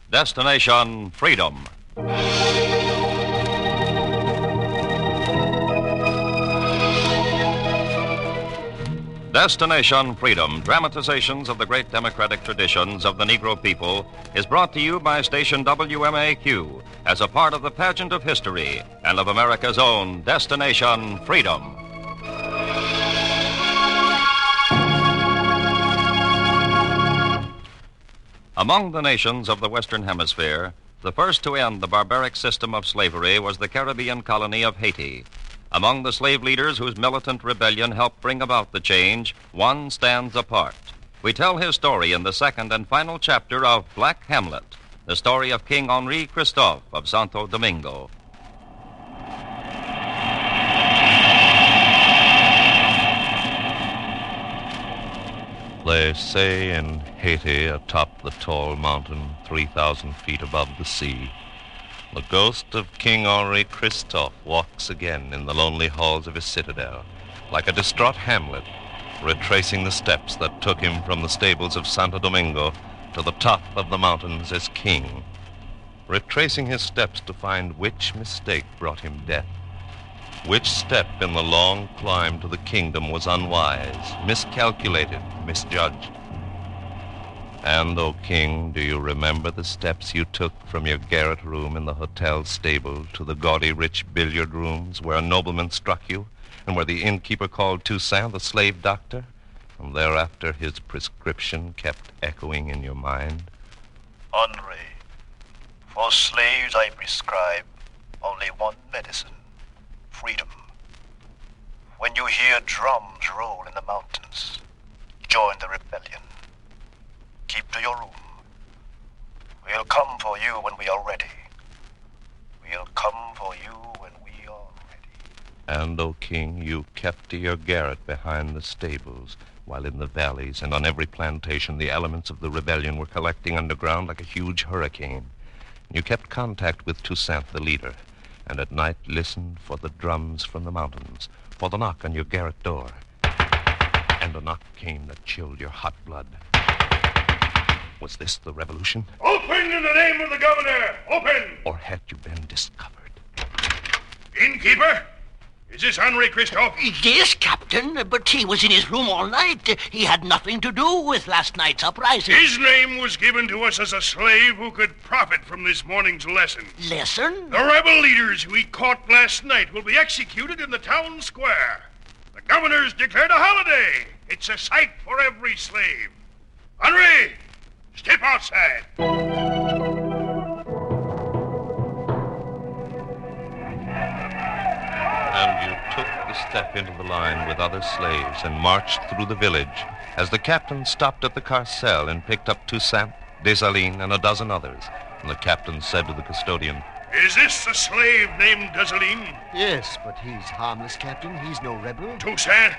Destination Freedom. Destination Freedom, dramatizations of the great democratic traditions of the Negro people, is brought to you by station WMAQ as a part of the pageant of history and of America's own Destination Freedom. Among the nations of the Western Hemisphere, the first to end the barbaric system of slavery was the Caribbean colony of Haiti. Among the slave leaders whose militant rebellion helped bring about the change, one stands apart. We tell his story in the second and final chapter of Black Hamlet, the story of King Henri Christophe of Santo Domingo. They say in Haiti, atop the tall mountain 3,000 feet above the sea, the ghost of King Henri Christophe walks again in the lonely halls of his citadel, like a distraught Hamlet, retracing the steps that took him from the stables of Santo Domingo to the top of the mountains as king, retracing his steps to find which mistake brought him death. Which step in the long climb to the kingdom was unwise, miscalculated, misjudged? And, O King, do you remember the steps you took from your garret room in the hotel stable to the gaudy rich billiard rooms where a nobleman struck you and where the innkeeper called Toussaint the slave doctor, and thereafter his prescription kept echoing in your mind? Henri, for slaves I prescribe only one medicine. Freedom. When you hear drums roll in the mountains, join the rebellion. Keep to your room. We'll come for you when we are ready. We'll come for you when we are ready. And, O King, you kept to your garret behind the stables, while in the valleys and on every plantation the elements of the rebellion were collecting underground like a huge hurricane. You kept contact with Toussaint, the leader, and at night listened for the drums from the mountains, for the knock on your garret door. And a knock came that chilled your hot blood. Was this the revolution? Open in the name of the governor! Open! Or had you been discovered? Innkeeper? Is this Henri Christophe? Yes, Captain, but he was in his room all night. He had nothing to do with last night's uprising. His name was given to us as a slave who could profit from this morning's lesson. Lesson? The rebel leaders who we caught last night will be executed in the town square. The governor's declared a holiday. It's a sight for every slave. Henri, step outside. And you took the step into the line with other slaves and marched through the village as the captain stopped at the carcel and picked up Toussaint, Dessalines, and a dozen others. And the captain said to the custodian, Is this a slave named Dessalines? Yes, but he's harmless, Captain. He's no rebel. Toussaint,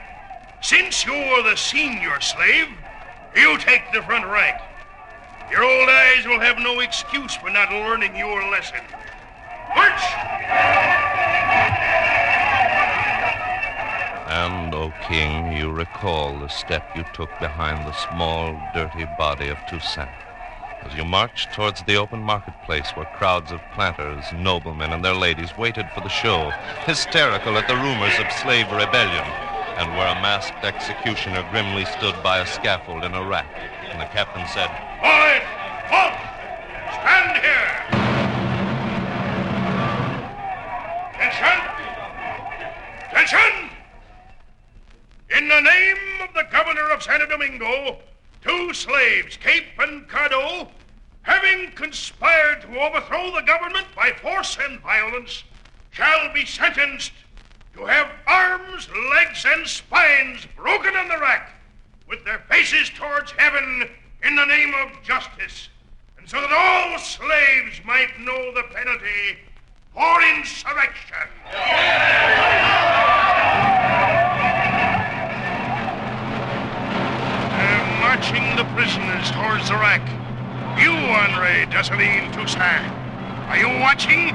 since you're the senior slave, you take the front rank. Your old eyes will have no excuse for not learning your lesson. March! And, O King, you recall the step you took behind the small, dirty body of Toussaint as you marched towards the open marketplace where crowds of planters, noblemen, and their ladies waited for the show, hysterical at the rumors of slave rebellion, and where a masked executioner grimly stood by a scaffold in a rack, and the captain said, Quiet! Halt! Stand here! Attention! Attention! In the name of the governor of Santo Domingo, 2 slaves, Cape and Cardo, having conspired to overthrow the government by force and violence, shall be sentenced to have arms, legs, and spines broken in the rack, with their faces towards heaven in the name of justice, and so that all slaves might know the penalty for insurrection. Marching the prisoners towards the rack. You, Henri Dessalines Toussaint, are you watching?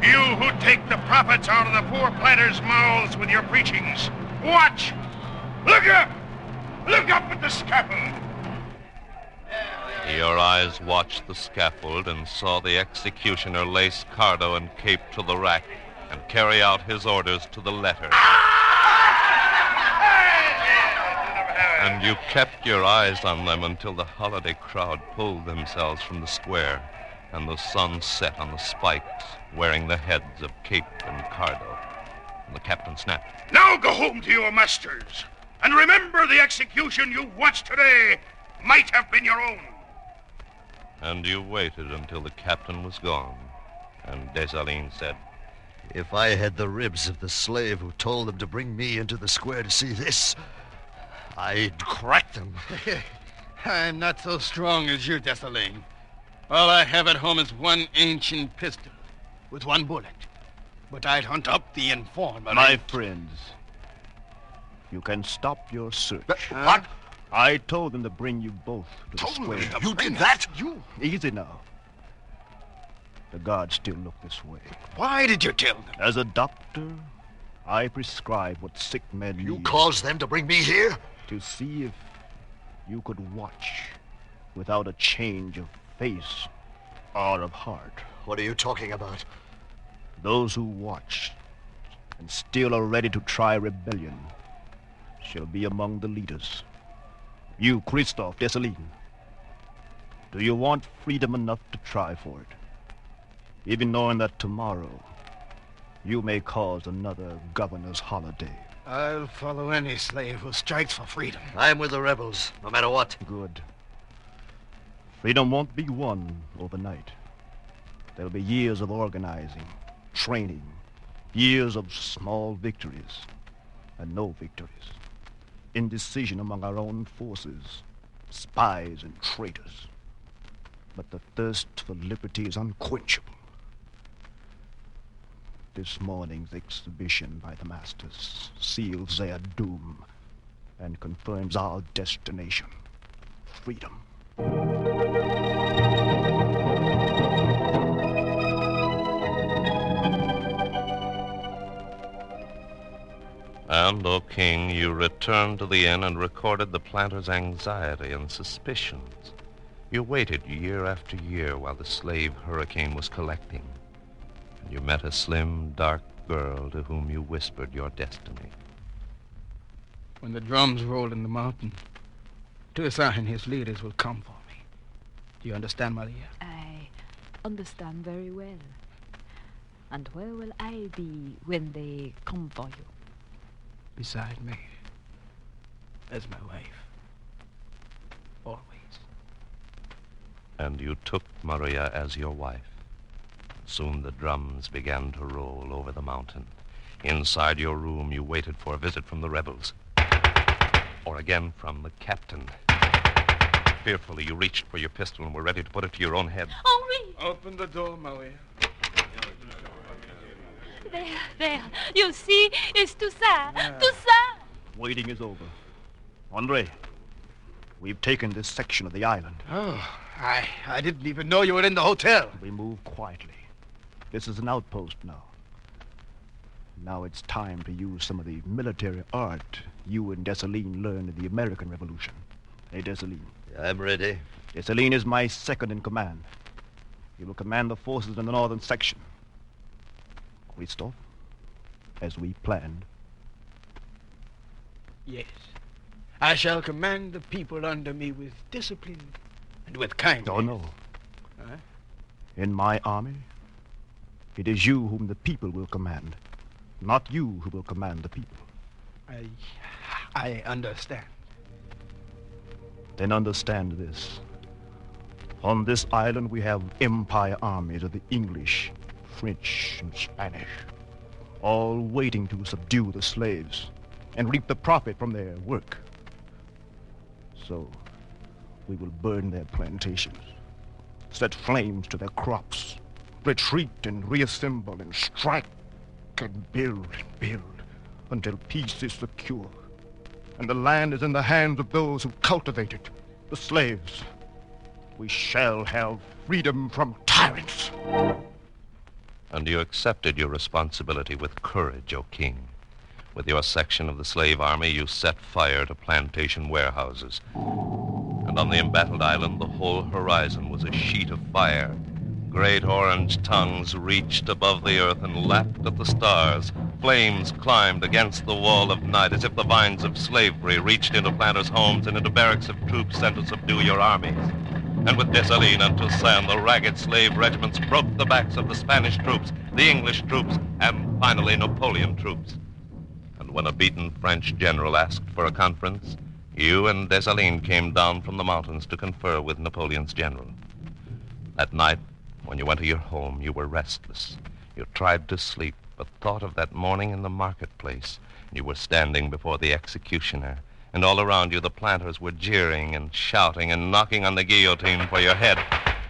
You who take the profits out of the poor planters' mouths with your preachings. Watch! Look up! Look up at the scaffold! There we Your eyes watched the scaffold and saw the executioner lace Cardo and Cape to the rack and carry out his orders to the letter. And you kept your eyes on them until the holiday crowd pulled themselves from the square and the sun set on the spikes, wearing the heads of Cape and Cardo. And the captain snapped. Now go home to your masters, and remember the execution you watched today might have been your own. And you waited until the captain was gone, and Dessalines said, If I had the ribs of the slave who told them to bring me into the square to see this, I'd crack them. I'm not so strong as you, Dessalines. All I have at home is one ancient pistol with one bullet. But I'd hunt up the informer. My friends, you can stop your search. What? I told them to bring you both to the square. You did that? You? Easy now. The guards still look this way. Why did you tell them? As a doctor, I prescribe what sick men You need caused them to bring me here? to see if you could watch without a change of face or of heart. What are you talking about? Those who watch and still are ready to try rebellion shall be among the leaders. You, Christophe Dessalines, do you want freedom enough to try for it? Even knowing that tomorrow you may cause another governor's holiday. I'll follow any slave who strikes for freedom. I'm with the rebels, no matter what. Good. Freedom won't be won overnight. There'll be years of organizing, training, years of small victories, and no victories. Indecision among our own forces, spies and traitors. But the thirst for liberty is unquenchable. This morning's exhibition by the masters seals their doom and confirms our destination, freedom. And, O king, you returned to the inn and recorded the planter's anxiety and suspicions. You waited year after year while the slave hurricane was collecting. And you met a slim, dark girl to whom you whispered your destiny. When the drums roll in the mountain, Toussaint and his leaders will come for me. Do you understand, Maria? I understand very well. And where will I be when they come for you? Beside me, as my wife. Always. And you took Maria as your wife. Soon the drums began to roll over the mountain. Inside your room, you waited for a visit from the rebels. Or again from the captain. Fearfully, you reached for your pistol and were ready to put it to your own head. Henri! Open the door, Maria. There. You see, it's Toussaint. Toussaint! Waiting is over. Andre, we've taken this section of the island. Oh, I didn't even know you were in the hotel. We move quietly. This is an outpost now. Now it's time to use some of the military art you and Dessalines learned in the American Revolution. Hey, Dessalines. I'm ready. Dessalines is my second in command. He will command the forces in the northern section. Christophe, as we planned. Yes. I shall command the people under me with discipline and with kindness. Oh, no. Huh? In my army, it is you whom the people will command, not you who will command the people. I understand. Then understand this. On this island we have empire armies of the English, French, and Spanish, all waiting to subdue the slaves and reap the profit from their work. So, we will burn their plantations, set flames to their crops, retreat and reassemble and strike and build until peace is secure and the land is in the hands of those who cultivate it, the slaves. We shall have freedom from tyrants. And you accepted your responsibility with courage, O king. With your section of the slave army, you set fire to plantation warehouses. and on the embattled island the whole horizon was a sheet of fire. Great orange tongues reached above the earth and lapped at the stars. Flames climbed against the wall of night as if the vines of slavery reached into planters' homes and into barracks of troops sent to subdue your armies. And with Dessalines and Toussaint, the ragged slave regiments broke the backs of the Spanish troops, the English troops, and finally Napoleon troops. And when a beaten French general asked for a conference, you and Dessalines came down from the mountains to confer with Napoleon's general. That night, when you went to your home, you were restless. You tried to sleep, but thought of that morning in the marketplace. You were standing before the executioner, and all around you the planters were jeering and shouting and knocking on the guillotine for your head.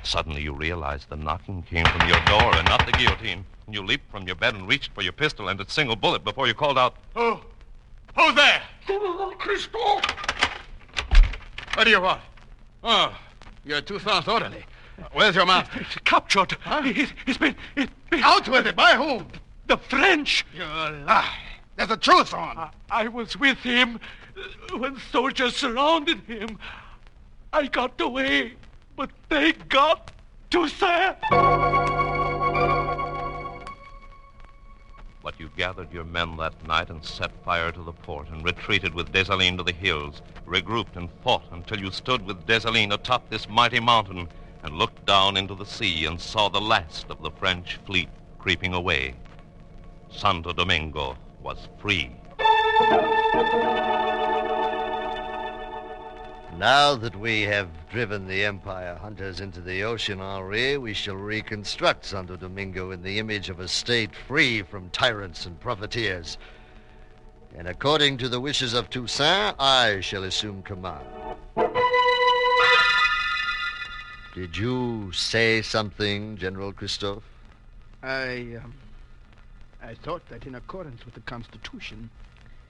Suddenly you realized the knocking came from your door and not the guillotine. You leaped from your bed and reached for your pistol and its single bullet before you called out, "Oh, who's there? General Christophe! What do you want? Oh, you're Toussaint's orderly. Where's your master? He's captured. Huh? He's been... Out with it! By whom? The French. You lie. There's a truth on. I was with him when soldiers surrounded him. I got away, but they got Toussaint. But you gathered your men that night and set fire to the port and retreated with Dessalines to the hills, regrouped and fought until you stood with Dessalines atop this mighty mountain and looked down into the sea and saw the last of the French fleet creeping away. Santo Domingo was free. Now that we have driven the Empire hunters into the ocean, Henri, we shall reconstruct Santo Domingo in the image of a state free from tyrants and profiteers. And according to the wishes of Toussaint, I shall assume command. Did you say something, General Christophe? I thought that in accordance with the Constitution,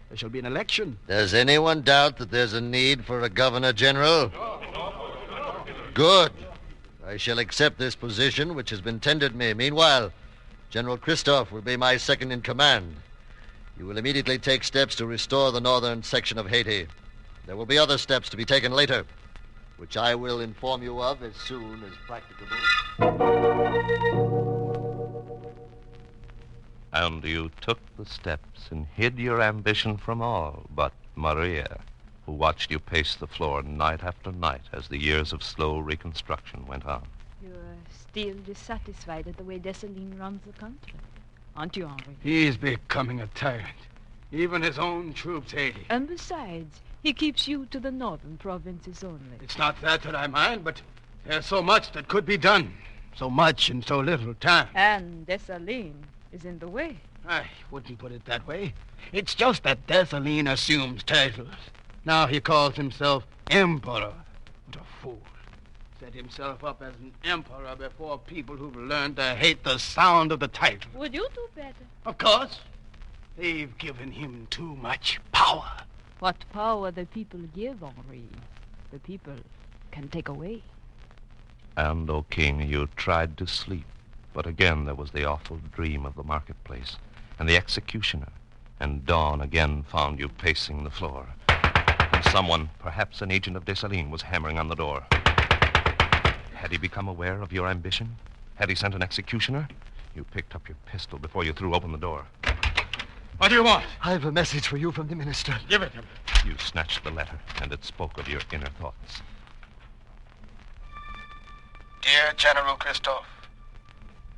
there shall be an election. Does anyone doubt that there's a need for a Governor General? Good. I shall accept this position, which has been tendered me. Meanwhile, General Christophe will be my second in command. You will immediately take steps to restore the northern section of Haiti. There will be other steps to be taken later, which I will inform you of as soon as practicable. And you took the steps and hid your ambition from all but Maria, who watched you pace the floor night after night as the years of slow reconstruction went on. You're still dissatisfied at the way Dessalines runs the country, aren't you, Henri? He's becoming a tyrant. Even his own troops hate him. And besides, he keeps you to the northern provinces only. It's not that I mind, but there's so much that could be done. So much in so little time. And Dessalines is in the way. I wouldn't put it that way. It's just that Dessalines assumes titles. Now he calls himself Emperor. What a fool. Set himself up as an emperor before people who've learned to hate the sound of the title. Would you do better? Of course. They've given him too much power. What power the people give, Henri, the people can take away. And, O King, you tried to sleep. But again there was the awful dream of the marketplace, and the executioner, and dawn again found you pacing the floor. And someone, perhaps an agent of Dessalines, was hammering on the door. Had he become aware of your ambition? Had he sent an executioner? You picked up your pistol before you threw open the door. What do you want? I have a message for you from the minister. Give it him. You snatched the letter, and it spoke of your inner thoughts. Dear General Christophe,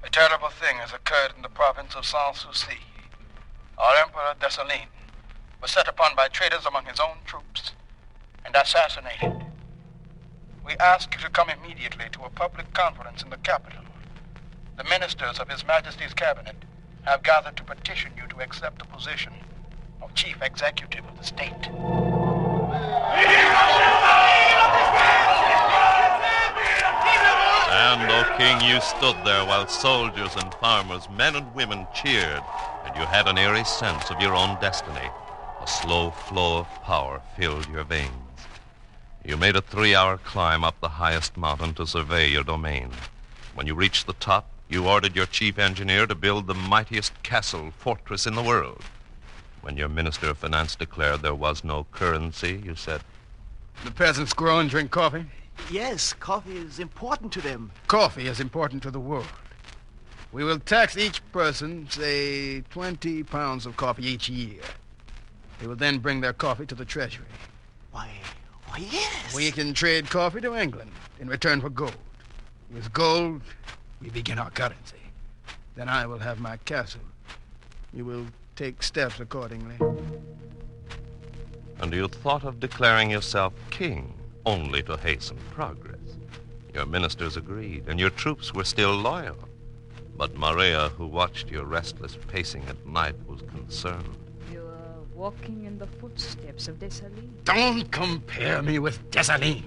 a terrible thing has occurred in the province of Sans-Souci. Our Emperor Dessalines was set upon by traitors among his own troops and assassinated. We ask you to come immediately to a public conference in the capital. The ministers of His Majesty's cabinet have gathered to petition you to accept the position of chief executive of the state. And, O King, you stood there while soldiers and farmers, men and women cheered, and you had an eerie sense of your own destiny. A slow flow of power filled your veins. You made a 3-hour climb up the highest mountain to survey your domain. When you reached the top, you ordered your chief engineer to build the mightiest fortress in the world. When your minister of finance declared there was no currency, you said, The peasants grow and drink coffee? Yes, coffee is important to them. Coffee is important to the world. We will tax each person, say, 20 pounds of coffee each year. They will then bring their coffee to the treasury. Why, yes. We can trade coffee to England in return for gold. With gold, we begin our currency. Then I will have my castle. You will take steps accordingly. And you thought of declaring yourself king, only to hasten progress. Your ministers agreed, and your troops were still loyal. But Maria, who watched your restless pacing at night, was concerned. You are walking in the footsteps of Dessalines. Don't compare me with Dessalines.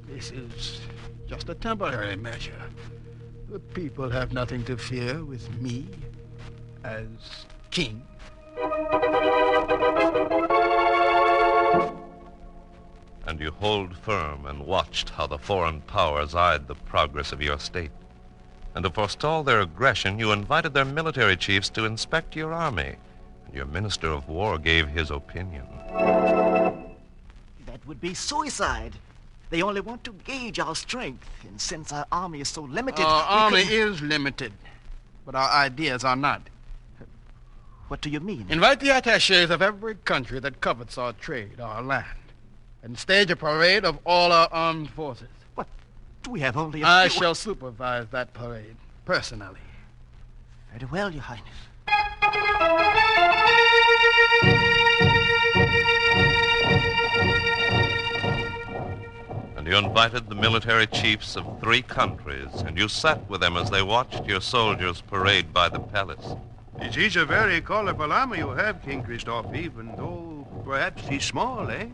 This is just a temporary measure. The people have nothing to fear with me as king. And you hold firm and watched how the foreign powers eyed the progress of your state. And to forestall their aggression, you invited their military chiefs to inspect your army. And your minister of war gave his opinion. That would be suicide. They only want to gauge our strength, and since our army is so limited... Our army is limited, but our ideas are not. What do you mean? Invite the attachés of every country that covets our trade, our land, and stage a parade of all our armed forces. What? We have only a I few... shall supervise that parade, personally. Very well, Your Highness. And you invited the military chiefs of 3 countries, and you sat with them as they watched your soldiers parade by the palace. It is a very colorful army you have, King Christophe, even though perhaps he's small, eh?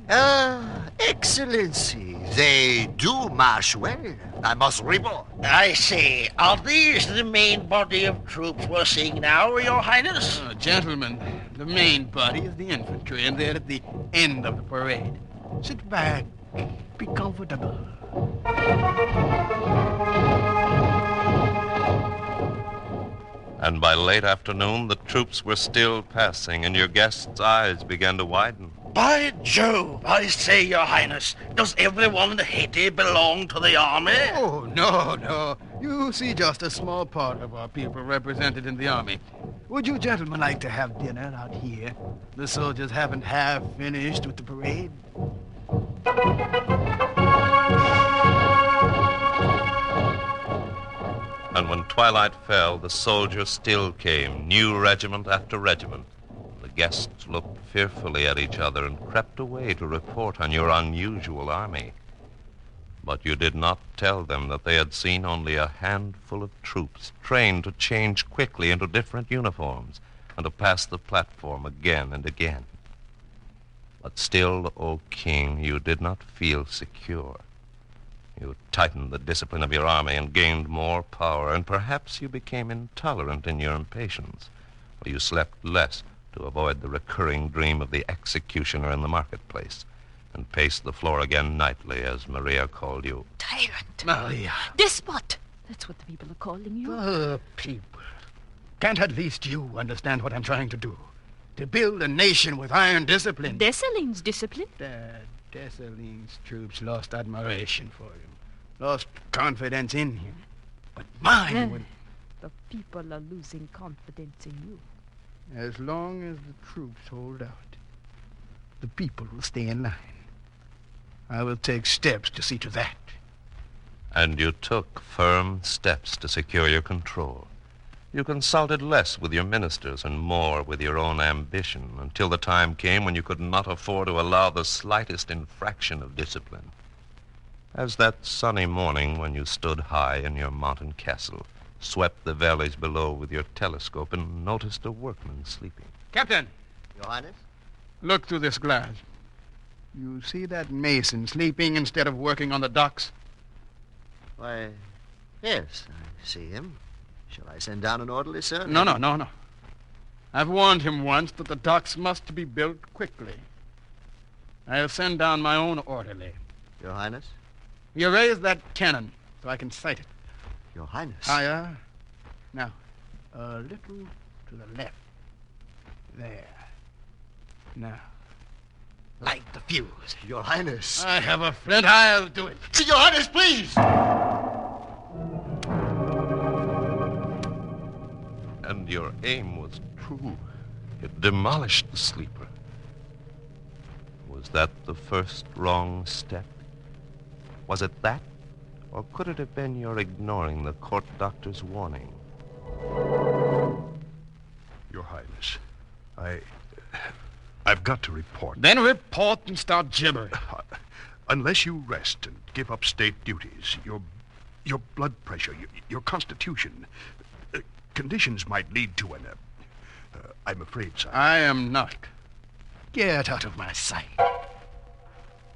Excellency, they do march well. I must report. I say, are these the main body of troops we're seeing now, Your Highness? Gentlemen, the main body is the infantry, and they're at the end of the parade. Sit back. Be comfortable. And by late afternoon, the troops were still passing, and your guests' eyes began to widen. By Jove, I say, Your Highness, does everyone in Haiti belong to the army? Oh, no. You see just a small part of our people represented in the army. Would you gentlemen like to have dinner out here? The soldiers haven't half finished with the parade. And when twilight fell, the soldiers still came, new regiment after regiment. The guests looked fearfully at each other and crept away to report on your unusual army. But you did not tell them that they had seen only a handful of troops trained to change quickly into different uniforms and to pass the platform again and again. But still, O King, you did not feel secure. You tightened the discipline of your army and gained more power, and perhaps you became intolerant in your impatience, or you slept less to avoid the recurring dream of the executioner in the marketplace, and paced the floor again nightly as Maria called you. Tyrant. Maria. Despot. That's what the people are calling you. The people. Can't at least you understand what I'm trying to do? To build a nation with iron discipline. Dessalines' discipline? Dessalines' troops lost admiration for him, lost confidence in him. But mine would... The people are losing confidence in you. As long as the troops hold out, the people will stay in line. I will take steps to see to that. And you took firm steps to secure your control. You consulted less with your ministers and more with your own ambition until the time came when you could not afford to allow the slightest infraction of discipline. As that sunny morning when you stood high in your mountain castle, swept the valleys below with your telescope and noticed a workman sleeping. Captain! Your Highness? Look through this glass. You see that mason sleeping instead of working on the docks? Why, yes, I see him. Shall I send down an orderly, sir? No. I've warned him once that the docks must be built quickly. I'll send down my own orderly. Your Highness? You raise that cannon so I can sight it. Your Highness? Higher. Now, a little to the left. There. Now, light the fuse. Your Highness. I have a flint. I'll do it. Your Highness, please! And your aim was true. It demolished the sleeper. Was that the first wrong step? Was it that? Or could it have been your ignoring the court doctor's warning? Your Highness, I've got to report. Then report and start gibbering. Unless you rest and give up state duties, your blood pressure, your constitution, conditions might lead to an... I'm afraid, sire. I am not. Get out of my sight.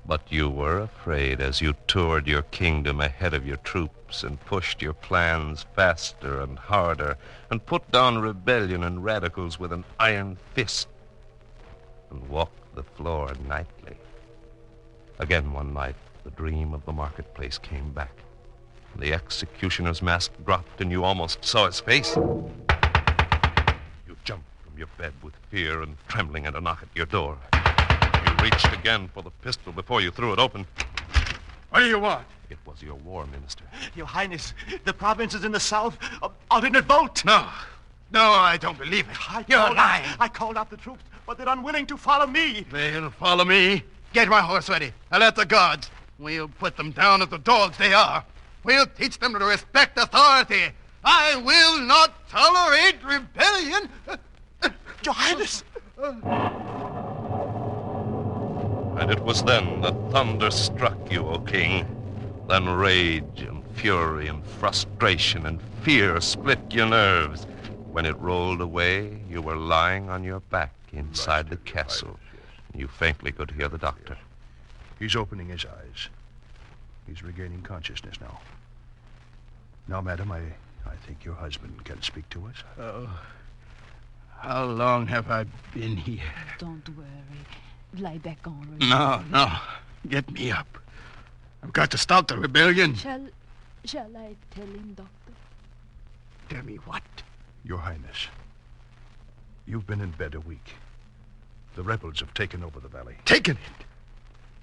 But you were afraid as you toured your kingdom ahead of your troops and pushed your plans faster and harder and put down rebellion and radicals with an iron fist and walked the floor nightly. Again one night, the dream of the marketplace came back. The executioner's mask dropped and you almost saw his face. You jumped from your bed with fear and trembling at a knock at your door. You reached again for the pistol before you threw it open. What do you want? It was your war minister. Your Highness, the provinces in the south are in revolt. No, I don't believe it. You're lying. I called out the troops, but they're unwilling to follow me. They'll follow me. Get my horse ready. I'll let the guards. We'll put them down as the dogs they are. We'll teach them to respect authority. I will not tolerate rebellion. Your Highness! And it was then that thunder struck you, O king. Then rage and fury and frustration and fear split your nerves. When it rolled away, you were lying on your back inside the castle. You faintly could hear the doctor. He's opening his eyes. He's regaining consciousness now. Now, madam, I think your husband can speak to us. Oh, how long have I been here? Don't worry. Lie back on. No. Get me up. I've got to stop the rebellion. Shall I tell him, Doctor? Tell me what? Your Highness, you've been in bed a week. The rebels have taken over the valley. Taken it?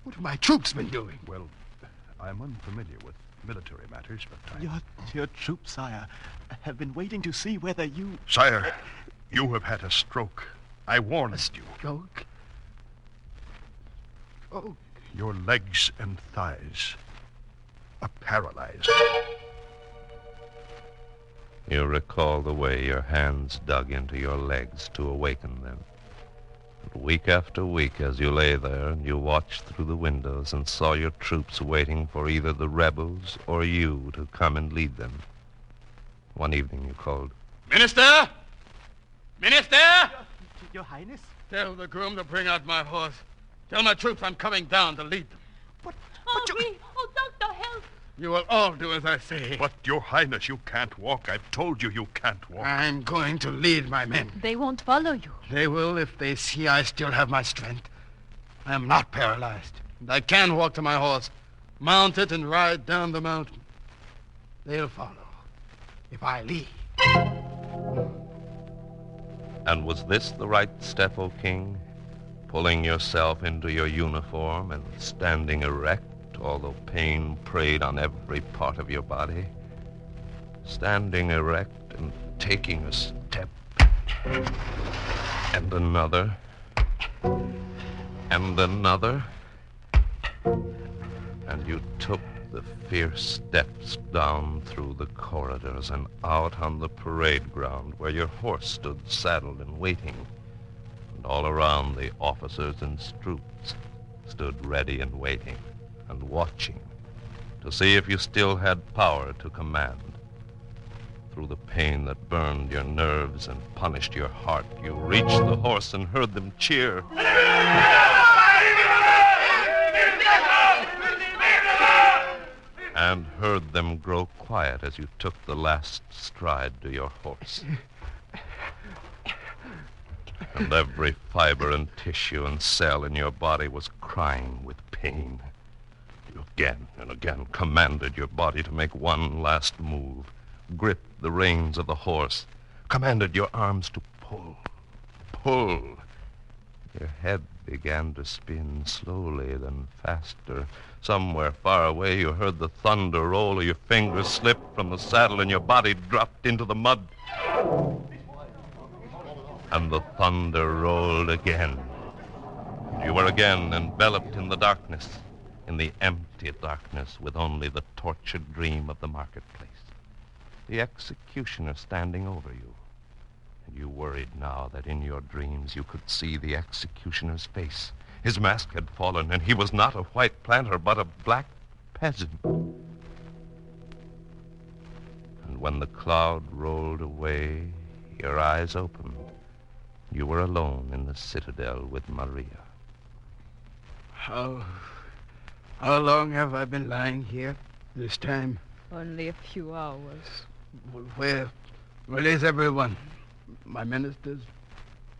What have my troops been doing? Well, I'm unfamiliar with military matters, but Your troops, sire, have been waiting to see whether you... Sire, you have had a stroke. I warned you. Stroke? Oh. Your legs and thighs are paralyzed. You recall the way your hands dug into your legs to awaken them. But week after week, as you lay there and you watched through the windows and saw your troops waiting for either the rebels or you to come and lead them. One evening you called, Minister! Minister! Your Highness? Tell the groom to bring out my horse. Tell my troops I'm coming down to lead them. But Oh, Doctor, help! You will all do as I say. But, Your Highness, you can't walk. I've told you you can't walk. I'm going to lead my men. They won't follow you. They will if they see I still have my strength. I am not paralyzed. And I can walk to my horse, mount it, and ride down the mountain. They'll follow if I lead. and was this the right step, O king? Pulling yourself into your uniform and standing erect, although pain preyed on every part of your body? Standing erect and taking a step, and another, and another, and you took the fierce steps down through the corridors and out on the parade ground where your horse stood saddled and waiting, and all around the officers and troops stood ready and waiting and watching to see if you still had power to command. Through the pain that burned your nerves and punished your heart, you reached the horse and heard them cheer. And heard them grow quiet as you took the last stride to your horse. And every fiber and tissue and cell in your body was crying with pain. You again and again commanded your body to make one last move, gripped the reins of the horse, commanded your arms to pull. Your head began to spin slowly, then faster. Somewhere far away, you heard the thunder roll, or your fingers slipped from the saddle, and your body dropped into the mud. And the thunder rolled again. You were again enveloped in the darkness, in the empty darkness, with only the tortured dream of the marketplace. The executioner standing over you. And you worried now that in your dreams you could see the executioner's face. His mask had fallen, and he was not a white planter, but a black peasant. And when the cloud rolled away, your eyes opened. You were alone in the citadel with Maria. How long have I been lying here this time? Only a few hours. Where is everyone? My ministers,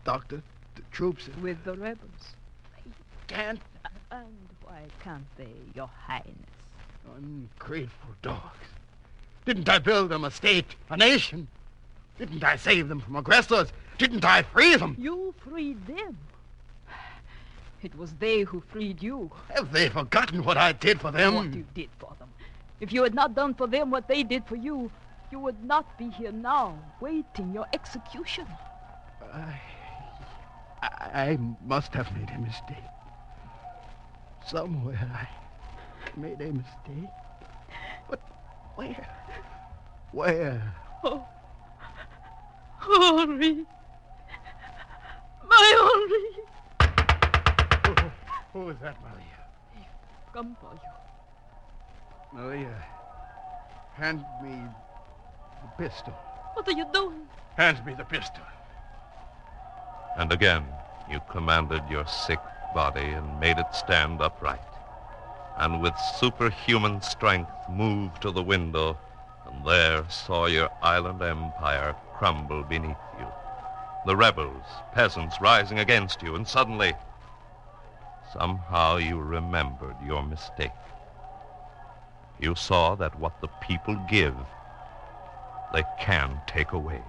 doctors, the troops? With the rebels. Can't. And why can't they, Your Highness? Ungrateful dogs. Didn't I build them a state, a nation? Didn't I save them from aggressors? Didn't I free them? You freed them. It was they who freed you. Have they forgotten what I did for them? What you did for them. If you had not done for them what they did for you, you would not be here now, waiting your execution. I must have made a mistake. Somewhere I made a mistake. But where? Where? Oh, Henri. My Henri. Who is that, Maria? They've come for you. Maria, hand me the pistol. What are you doing? Hand me the pistol. And again, you commanded your sick body and made it stand upright. And with superhuman strength moved to the window, and there saw your island empire crumble beneath you. The rebels, peasants rising against you, and suddenly, somehow you remembered your mistake. You saw that what the people give, they can take away.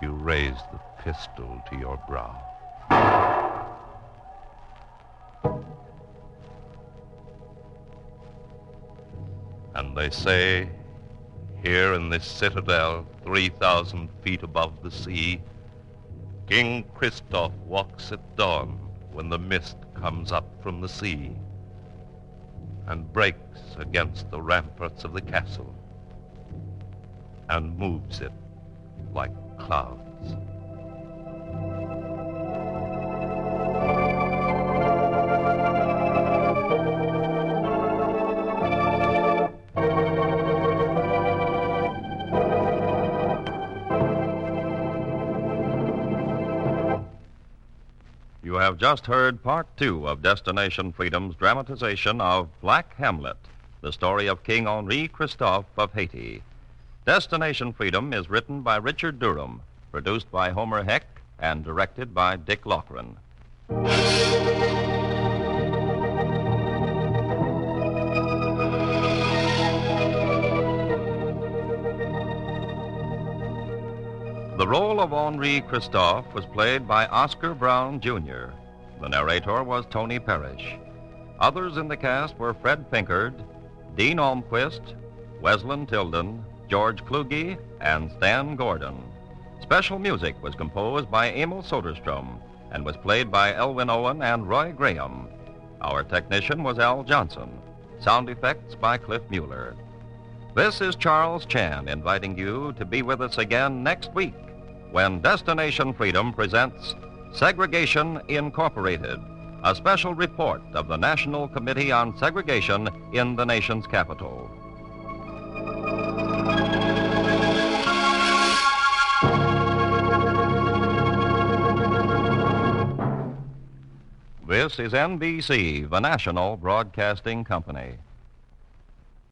You raised the pistol to your brow. And they say, here in this citadel, 3,000 feet above the sea, King Christoph walks at dawn when the mist comes up from the sea and breaks against the ramparts of the castle and moves it like clouds. You have just heard Part 2 of Destination Freedom's dramatization of Black Hamlet, the story of King Henri Christophe of Haiti. Destination Freedom is written by Richard Durham, produced by Homer Heck, and directed by Dick Loughran. The role of Henri Christophe was played by Oscar Brown, Jr. The narrator was Tony Parrish. Others in the cast were Fred Pinkard, Dean Almquist, Wesleyan Tilden, George Kluge, and Stan Gordon. Special music was composed by Emil Soderstrom and was played by Elwin Owen and Roy Graham. Our technician was Al Johnson. Sound effects by Cliff Mueller. This is Charles Chan inviting you to be with us again next week when Destination Freedom presents Segregation Incorporated, a special report of the National Committee on Segregation in the nation's capital. This is NBC, the national broadcasting company.